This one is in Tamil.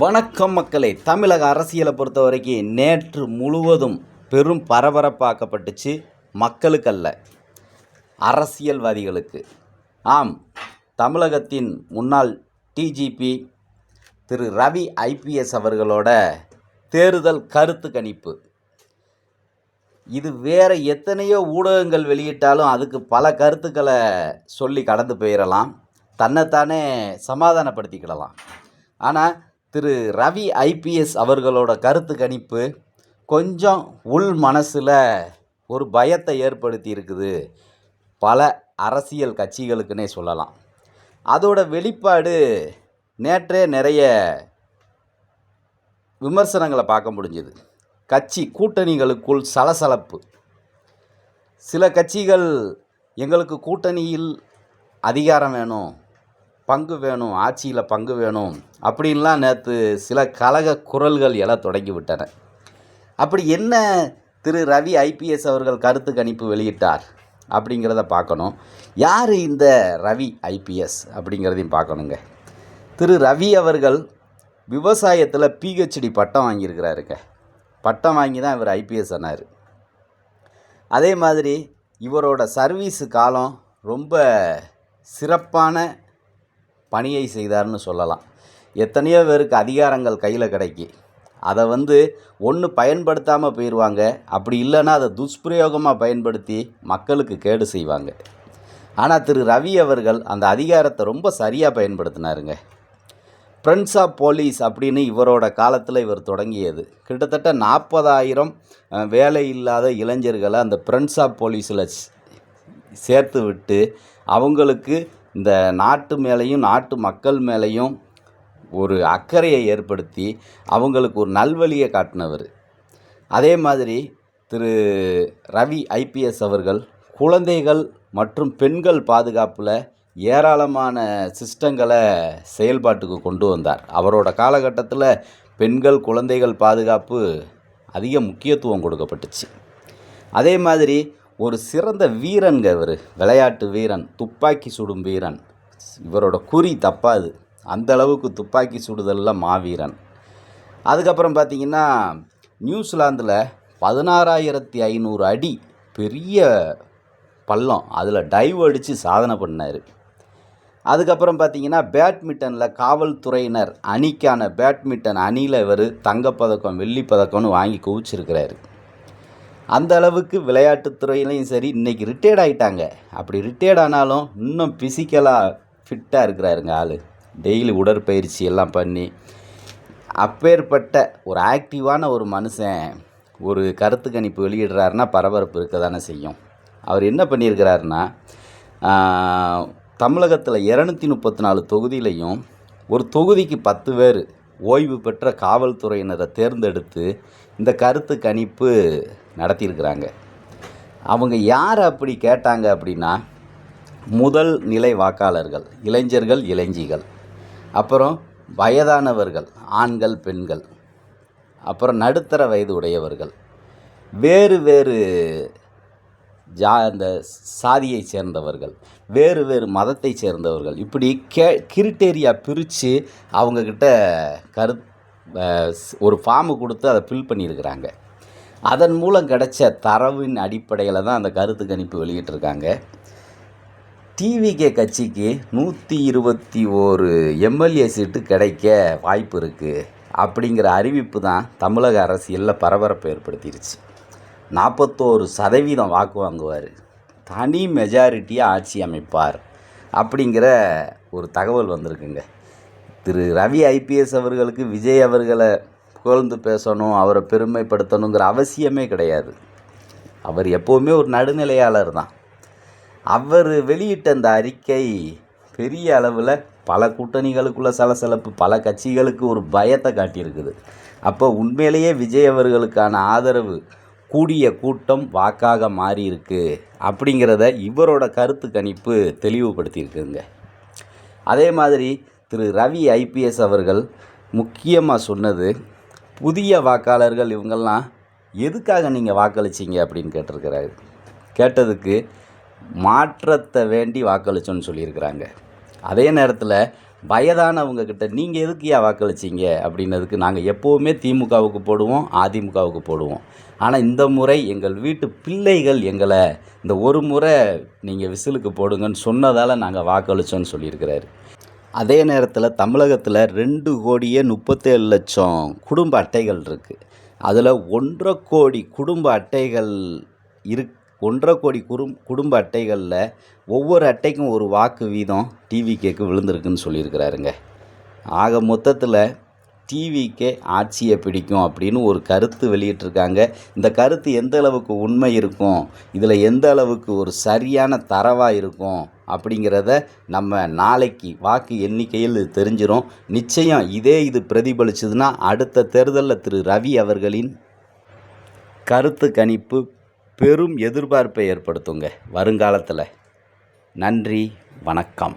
வணக்கம் மக்களே. தமிழக அரசியலை பொறுத்த வரைக்கும் நேற்று முழுவதும் பெரும் பரபரப்பாக்கப்பட்டுச்சு. மக்களுக்கல்ல, அரசியல்வாதிகளுக்கு. ஆம், தமிழகத்தின் முன்னாள் டிஜிபி திரு ரவி ஐபிஎஸ் அவர்களோட தேர்தல் கருத்து கணிப்பு. இது வேறு எத்தனையோ ஊடகங்கள் வெளியிட்டாலும் அதுக்கு பல கருத்துக்களை சொல்லி கடந்து போயிடலாம், தன்னைத்தானே சமாதானப்படுத்திக்கிடலாம். ஆனால் திரு ரவி ஐபிஎஸ் அவர்களோட கருத்து கணிப்பு கொஞ்சம் உள் மனசில் ஒரு பயத்தை ஏற்படுத்தி இருக்குது, பல அரசியல் கட்சிகளுக்குன்னே சொல்லலாம். அதோட வெளிப்பாடு நேற்றே நிறைய விமர்சனங்களை பார்க்க முடிஞ்சுது. கட்சி கூட்டணிகளுக்குள் சலசலப்பு. சில கட்சிகள் எங்களுக்கு கூட்டணியில் அதிகாரம் வேணும், பங்கு வேணும், ஆட்சியில் பங்கு வேணும் அப்படின்லாம் நேற்று சில கலக குரல்கள் எல்லாம் தொடங்கி விட்டன. அப்படி என்ன திரு ரவி ஐபிஎஸ் அவர்கள் கருத்து கணிப்பு வெளியிட்டார் அப்படிங்கிறத பார்க்கணும். யார் இந்த ரவி ஐபிஎஸ் அப்படிங்கிறதையும் பார்க்கணுங்க. திரு ரவி அவர்கள் விவசாயத்தில் பிஹெச்டி பட்டம் வாங்கியிருக்கிறாருங்க. பட்டம் வாங்கி தான் இவர் ஐபிஎஸ் ஆனார். அதே மாதிரி இவரோட சர்வீஸு காலம் ரொம்ப சிறப்பான பணியை செய்தார்னு சொல்லலாம். எத்தனையோ பேருக்கு அதிகாரங்கள் கையில் கிடைக்கி, அதை ஒன்று பயன்படுத்தாமல் போயிடுவாங்க, அப்படி இல்லைன்னா அதை துஷ்பிரயோகமாக பயன்படுத்தி மக்களுக்கு கேடு செய்வாங்க. ஆனால் திரு ரவி அவர்கள் அந்த அதிகாரத்தை ரொம்ப சரியாக பயன்படுத்தினாருங்க. ஃப்ரெண்ட்ஸ் ஆஃப் போலீஸ் அப்படின்னு இவரோட காலத்தில் இவர் தொடங்கியது. கிட்டத்தட்ட 40,000 வேலை இல்லாத இளைஞர்களை அந்த ஃப்ரெண்ட்ஸ் ஆஃப் போலீஸில் சேர்த்து விட்டு அவங்களுக்கு இந்த நாட்டு மேலேயும் நாட்டு மக்கள் மேலேயும் ஒரு அக்கறையை ஏற்படுத்தி அவங்களுக்கு ஒரு நல்வழியை காட்டினவர். அதே மாதிரி திரு ரவி ஐபிஎஸ் அவர்கள் குழந்தைகள் மற்றும் பெண்கள் பாதுகாப்பில் ஏராளமான சிஸ்டங்களை செயல்பாட்டுக்கு கொண்டு வந்தார். அவரோட காலகட்டத்தில் பெண்கள் குழந்தைகள் பாதுகாப்பு அதிக முக்கியத்துவம் கொடுக்கப்பட்டுச்சு. அதே மாதிரி ஒரு சிறந்த வீரன்க இவர், விளையாட்டு வீரன், துப்பாக்கி சுடும் வீரன். இவரோட குறி தப்பாது, அந்த அளவுக்கு துப்பாக்கி சுடுதலில் மாவீரன். அதுக்கப்புறம் பார்த்திங்கன்னா நியூசிலாந்தில் 16,500 அடி பெரிய பள்ளம், அதில் டைவ் அடித்து சாதனை பண்ணார். அதுக்கப்புறம் பார்த்திங்கன்னா பேட்மிண்டனில் காவல்துறையினர் அணிக்கான பேட்மிண்டன் அணியில் இவர் தங்கப்பதக்கம் வெள்ளிப்பதக்கம்னு வாங்கி குவிச்சிருக்கிறாரு. அந்த அளவுக்கு விளையாட்டுத்துறையிலையும் சரி. இன்றைக்கி ரிட்டையர்ட் ஆகிட்டாங்க. அப்படி ரிட்டையர்ட் ஆனாலும் இன்னும் ஃபிசிக்கலாக ஃபிட்டாக இருக்கிறாருங்க ஆள். டெய்லி உடற்பயிற்சி எல்லாம் பண்ணி அப்பேற்பட்ட ஒரு ஆக்டிவான ஒரு மனுஷன் ஒரு கருத்து கணிப்பு வெளியிடுறாருன்னா பரபரப்பு இருக்க தானே செய்யும். அவர் என்ன பண்ணியிருக்கிறாருன்னா, தமிழகத்தில் 234 தொகுதியிலையும் ஒரு தொகுதிக்கு 10 பேர் ஓய்வு பெற்ற காவல்துறையினரை தேர்ந்தெடுத்து இந்த கருத்து கணிப்பு நடத்தியிருக்கிறாங்க. அவங்க யார் அப்படி கேட்டாங்க அப்படின்னா, முதல் நிலை வாக்காளர்கள், இளைஞர்கள், இளைஞிகள், அப்புறம் வயதானவர்கள், ஆண்கள், பெண்கள், அப்புறம் நடுத்தர வயது உடையவர்கள், வேறு வேறு அந்த சாதியை சேர்ந்தவர்கள், வேறு வேறு மதத்தை சேர்ந்தவர்கள், இப்படி கிரிட்டேரியா பிரித்து அவங்கக்கிட்ட ஒரு ஃபார்மு கொடுத்து அதை ஃபில் பண்ணியிருக்கிறாங்க. அதன் மூலம் கிடைச்ச தரவின் அடிப்படையில் தான் அந்த கருத்து கணிப்பு வெளியிட்டிருக்காங்க. டிவிகே கட்சிக்கு 121 எம்எல்ஏ சீட்டு கிடைக்க வாய்ப்பு இருக்குது அப்படிங்கிற அறிவிப்பு தான் தமிழக அரசியலில் பரபரப்பை ஏற்படுத்திடுச்சு. 41% வாக்கு வாங்குவார், தனி மெஜாரிட்டியாக ஆட்சி அமைப்பார் அப்படிங்கிற ஒரு தகவல் வந்திருக்குங்க. திரு ரவி ஐபிஎஸ் அவர்களுக்கு விஜய் அவர்களை புகழ்ந்து பேசணும், அவரை பெருமைப்படுத்தணுங்கிற அவசியமே கிடையாது. அவர் எப்போவுமே ஒரு நடுநிலையாளர் தான். அவர் வெளியிட்ட அந்த அறிக்கை பெரிய அளவில் பல கூட்டணிகளுக்குள்ள சலசலப்பு, பல கட்சிகளுக்கு ஒரு பயத்தை காட்டியிருக்குது. அப்போ உண்மையிலேயே விஜய் அவர்களுக்கான ஆதரவு கூடிய கூட்டம் வாக்காக மாறியிருக்கு அப்படிங்கிறத இவரோட கருத்து கணிப்பு தெளிவுபடுத்தியிருக்குங்க. அதே மாதிரி திரு ரவி ஐபிஎஸ் அவர்கள் முக்கியமாக சொன்னது, புதிய வாக்காளர்கள் இவங்கெல்லாம் எதுக்காக நீங்கள் வாக்களிச்சிங்க அப்படின்னு கேட்டிருக்கிறாரு. கேட்டதுக்கு மாற்றத்தை வேண்டி வாக்களிச்சோன்னு சொல்லியிருக்கிறாங்க. அதே நேரத்தில் வயதானவங்க கிட்ட நீங்கள் எதுக்குயா வாக்களிச்சிங்க அப்படின்னதுக்கு நாங்கள் எப்போவுமே திமுகவுக்கு போடுவோம், அதிமுகவுக்கு போடுவோம். ஆனால் இந்த முறை எங்கள் வீட்டு பிள்ளைகள் எங்களை இந்த ஒரு முறை நீங்கள் விசிலுக்கு போடுங்கன்னு சொன்னதால் நாங்கள் வாக்களித்தோன்னு சொல்லியிருக்கிறாரு. அதே நேரத்தில் தமிழகத்தில் 2,37,00,000 குடும்ப அட்டைகள் இருக்குது. அதில் 1,50,00,000 கோடி குடும்ப அட்டைகள் 1,50,00,000 கோடி குடும்ப அட்டைகளில் ஒவ்வொரு அட்டைக்கும் ஒரு வாக்கு வீதம் டிவிகேக்கு விழுந்திருக்குன்னு சொல்லியிருக்கிறாருங்க. ஆக மொத்தத்தில் டிவிகே ஆட்சியை பிடிக்கும் அப்படின்னு ஒரு கருத்து வெளியிட்டிருக்காங்க. இந்த கருத்து எந்த அளவுக்கு உண்மை இருக்கும், இதில் எந்த அளவுக்கு ஒரு சரியான தரவாக இருக்கும் அப்படிங்கிறத நம்ம நாளைக்கு வாக்கு எண்ணிக்கையில் தெரிஞ்சிடும். நிச்சயம் இது பிரதிபலிச்சதுன்னா அடுத்த தேர்தலில் திரு ரவி அவர்களின் கருத்து கணிப்பு பெரும் எதிர்பார்ப்பை ஏற்படுத்துங்க வருங்காலத்தில். நன்றி, வணக்கம்.